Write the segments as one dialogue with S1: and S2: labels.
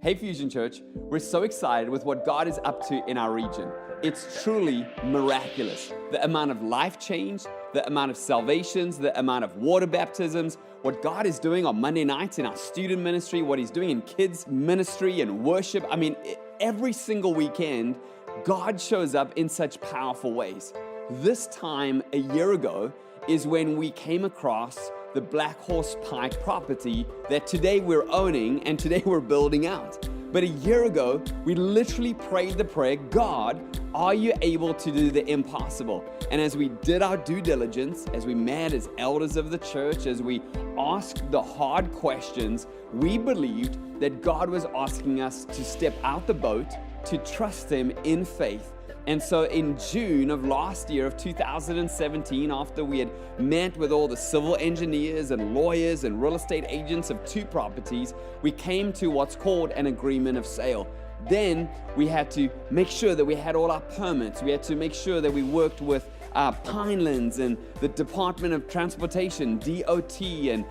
S1: Hey Fusion Church, we're so excited with what God is up to in our region. It's truly miraculous. The amount of life change, the amount of salvations, the amount of water baptisms, what God is doing on Monday nights in our student ministry, what He's doing in kids ministry and worship. I mean, every single weekend, God shows up in such powerful ways. This time a year ago is when we came across the Black Horse Pike property that today we're owning and today we're building out. But a year ago, we literally prayed the prayer, God, are you able to do the impossible? And as we did our due diligence, as we met as elders of the church, as we asked the hard questions, we believed that God was asking us to step out the boat, to trust Him in faith. And so in June of last year of 2017, after we had met with all the civil engineers and lawyers and real estate agents of two properties, we came to what's called an agreement of sale. Then we had to make sure that we had all our permits. We had to make sure that we worked with Pinelands and the Department of Transportation, DOT, and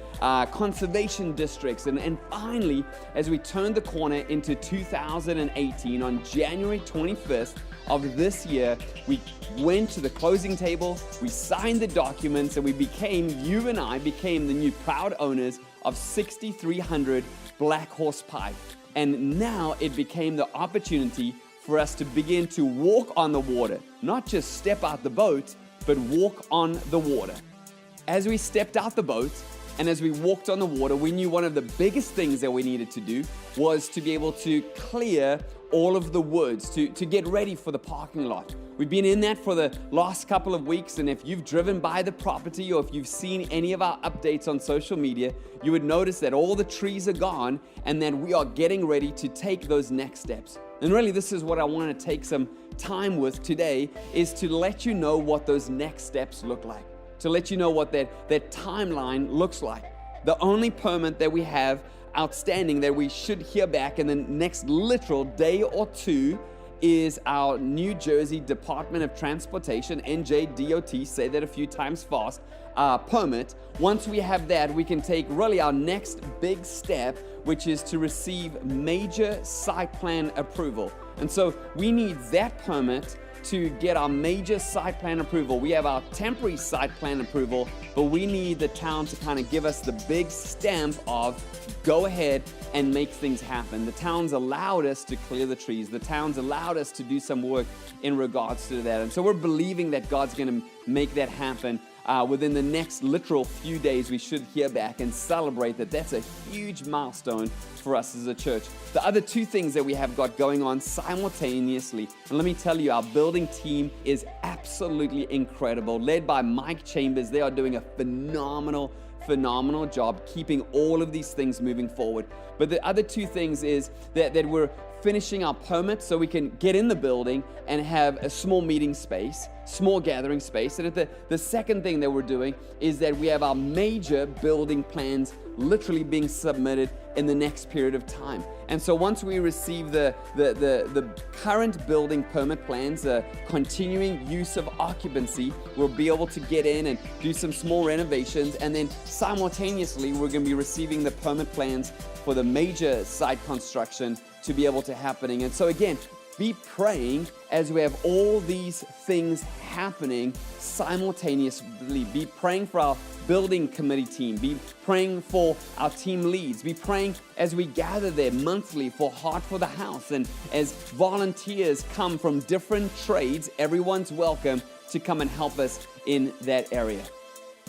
S1: conservation districts. And finally, as we turned the corner into 2018, on January 25th of this year, we went to the closing table, we signed the documents, and you and I became the new proud owners of 6,300 Black Horse Pike. And now it became the opportunity for us to begin to walk on the water, not just step out the boat, but walk on the water. As we stepped out the boat and as we walked on the water, we knew one of the biggest things that we needed to do was to be able to clear all of the woods, to get ready for the parking lot. We've been in that for the last couple of weeks, and if you've driven by the property or if you've seen any of our updates on social media, you would notice that all the trees are gone and that we are getting ready to take those next steps. And really, this is what I want to take some time with today, is to let you know what those next steps look like, to let you know what that timeline looks like. The only permit that we have outstanding that we should hear back in the next literal day or two is our New Jersey Department of Transportation, NJDOT, say that a few times fast, permit. Once we have that, we can take really our next big step, which is to receive major site plan approval. And so we need that permit to get our major site plan approval. We have our temporary site plan approval, but we need the town to kind of give us the big stamp of go ahead and make things happen. The town's allowed us to clear the trees. The town's allowed us to do some work in regards to that. And so we're believing that God's going to make that happen. Within the next literal few days, we should hear back and celebrate that. That's a huge milestone for us as a church. The other two things that we have got going on simultaneously, and let me tell you, our building team is absolutely incredible, led by Mike Chambers. They are doing a phenomenal job keeping all of these things moving forward. But the other two things is that we're finishing our permits so we can get in the building and have a small meeting space, small gathering space. And the second thing that we're doing is that we have our major building plans literally being submitted in the next period of time. And so once we receive the current building permit plans, continuing use of occupancy, we'll be able to get in and do some small renovations. And then simultaneously, we're going to be receiving the permit plans for the major site construction to be able to happening. And so again, be praying as we have all these things happening simultaneously. Be praying for our building committee team. Be praying for our team leads. Be praying as we gather there monthly for Heart for the House. And as volunteers come from different trades, everyone's welcome to come and help us in that area.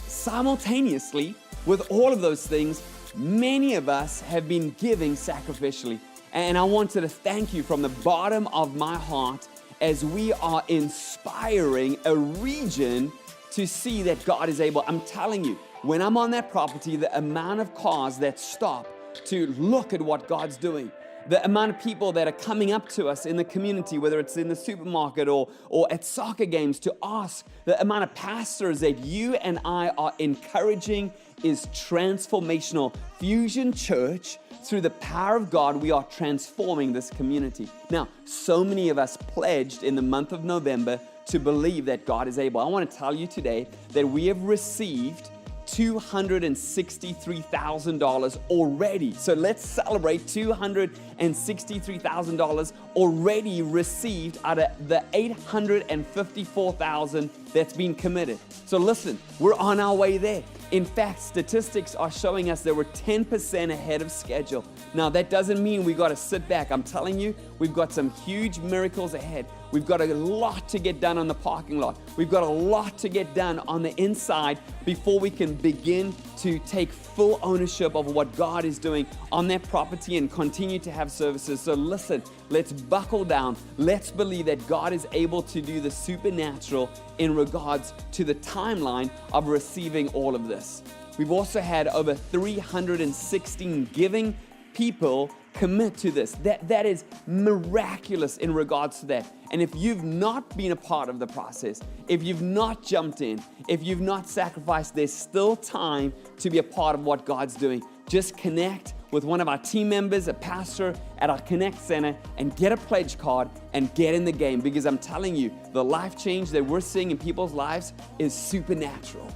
S1: Simultaneously, with all of those things, many of us have been giving sacrificially. And I wanted to thank you from the bottom of my heart as we are inspiring a region to see that God is able. I'm telling you, when I'm on that property, the amount of cars that stop to look at what God's doing, the amount of people that are coming up to us in the community, whether it's in the supermarket or at soccer games, to ask, the amount of pastors that you and I are encouraging is transformational. Fusion Church, through the power of God, we are transforming this community. Now, so many of us pledged in the month of November to believe that God is able. I want to tell you today that we have received $263,000 already. So let's celebrate $263,000 already received out of the $854,000 that's been committed. So listen, we're on our way there. In fact, statistics are showing us that we're 10% ahead of schedule. Now, that doesn't mean we got to sit back. I'm telling you, we've got some huge miracles ahead. We've got a lot to get done on the parking lot. We've got a lot to get done on the inside before we can begin to take full ownership of what God is doing on that property and continue to have services. So listen, let's buckle down. Let's believe that God is able to do the supernatural in regards to the timeline of receiving all of this. We've also had over 316 giving people commit to this. That is miraculous in regards to that. And if you've not been a part of the process, if you've not jumped in, if you've not sacrificed, there's still time to be a part of what God's doing. Just connect with one of our team members, a pastor at our Connect Center, and get a pledge card and get in the game, because I'm telling you, the life change that we're seeing in people's lives is supernatural.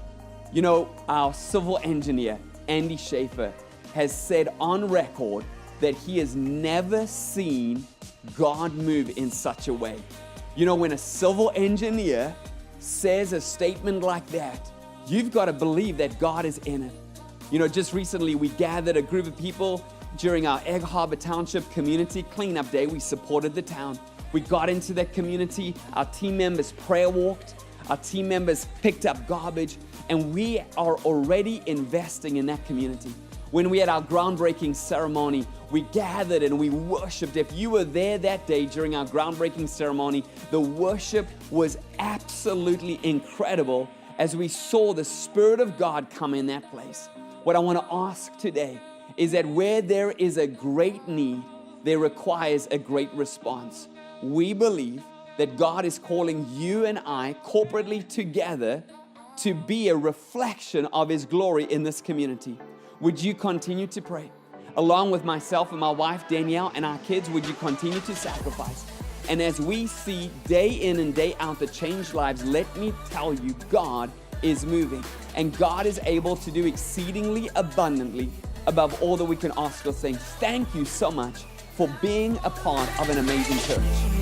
S1: You know, our civil engineer, Andy Schaefer, has said on record that he has never seen God move in such a way. You know, when a civil engineer says a statement like that, you've got to believe that God is in it. You know, just recently we gathered a group of people during our Egg Harbor Township Community Cleanup Day. We supported the town. We got into that community. Our team members prayer walked. Our team members picked up garbage, and we are already investing in that community. When we had our groundbreaking ceremony, we gathered and we worshiped. If you were there that day during our groundbreaking ceremony, the worship was absolutely incredible as we saw the Spirit of God come in that place. What I want to ask today is that where there is a great need, there requires a great response. We believe that God is calling you and I corporately together to be a reflection of His glory in this community. Would you continue to pray? Along with myself and my wife, Danielle, and our kids, would you continue to sacrifice? And as we see day in and day out the changed lives, let me tell you, God is moving. And God is able to do exceedingly abundantly above all that we can ask or think. Thank you so much for being a part of an amazing church.